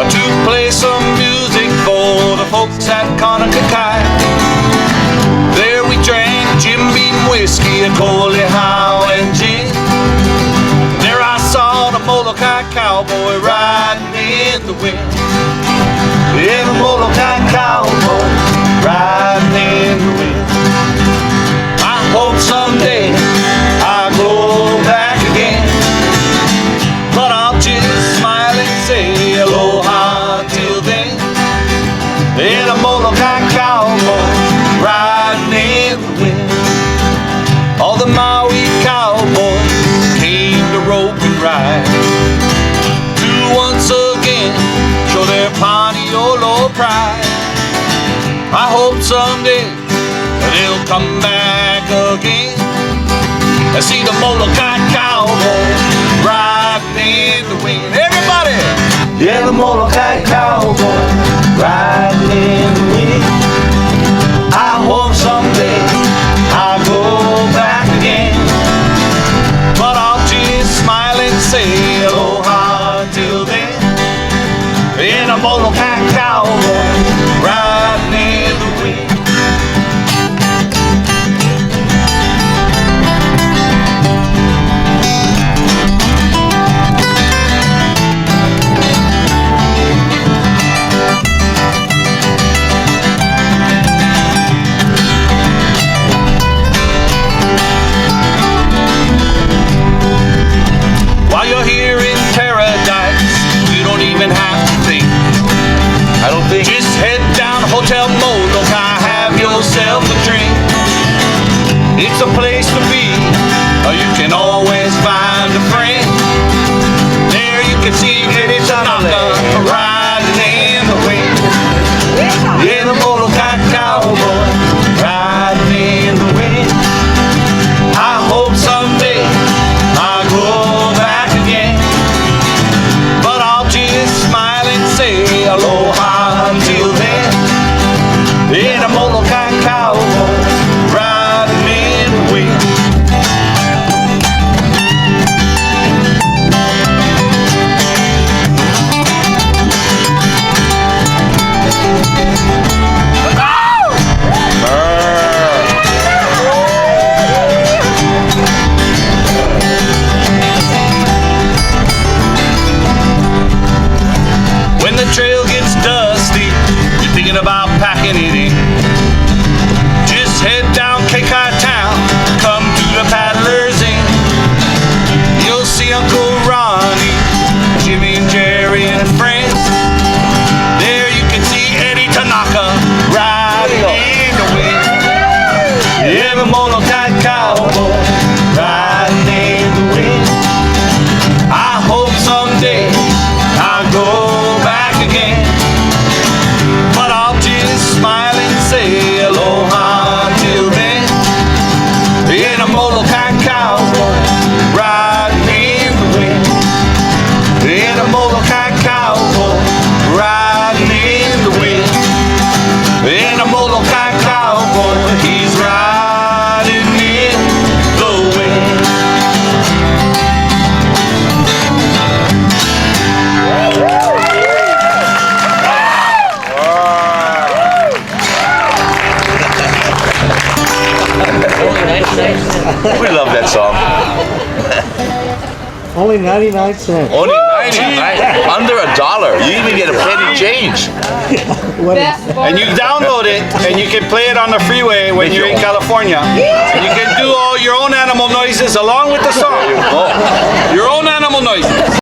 to play some music for the folks at Conacakai. There we drank Jim Beam whiskey and Coley Howe and gin. There I saw the Molokai cowboy riding in the wind. Yeah, the Molokai cowboy riding in the wind. I hope someday I go back again, but I'll just smile and say aloha till then. Yeah, the Molokai cowboy riding in the wind. All the Maui cowboys came to rope and ride, to once again show their Paniolo pride. I hope someday they'll come back again and see the Molokai cowboy riding in the wind. Everybody! Yeah, the Molokai cowboy riding in the wind. I hope someday I'll go back again, but I'll just smile and say aloha till then. In a Molokai cowboy riding in the wind. While you're here in paradise, you don't even have to think. I don't think. Just head down to Hotel Molokai, have yourself a drink. It's a place to be, you can always find a friend. There you can see Eddie Tanaka riding in the wind. Yeah, the Molokai cowboy riding in the wind. I hope someday I'll go back again, but I'll just smile and say aloha till then. In a Molokai cowboy riding in the wind. When the trail gets dusty, you're thinking about packing it in. Just head down Kekai Town, come to the Paddler's Inn. You'll see Uncle Ronnie, Jimmy and Jerry and friends. There you can see Eddie Tanaka riding in the wind. Yeah, the Molokai cowboy riding in the wind. I hope someday I'll go back again, but I'll just smile and say aloha till then. In a Molokai cowboy riding in the wind. In a Molokai cowboy riding in the wind. In a Molokai cowboy, he's riding in the wind. We love that song. Only 99 cents. Only 99, under $1. You even get a penny change. What is, And you download it and you can play it on the freeway when you're in California. And you can do all your own animal noises along with the song. Your own animal noises.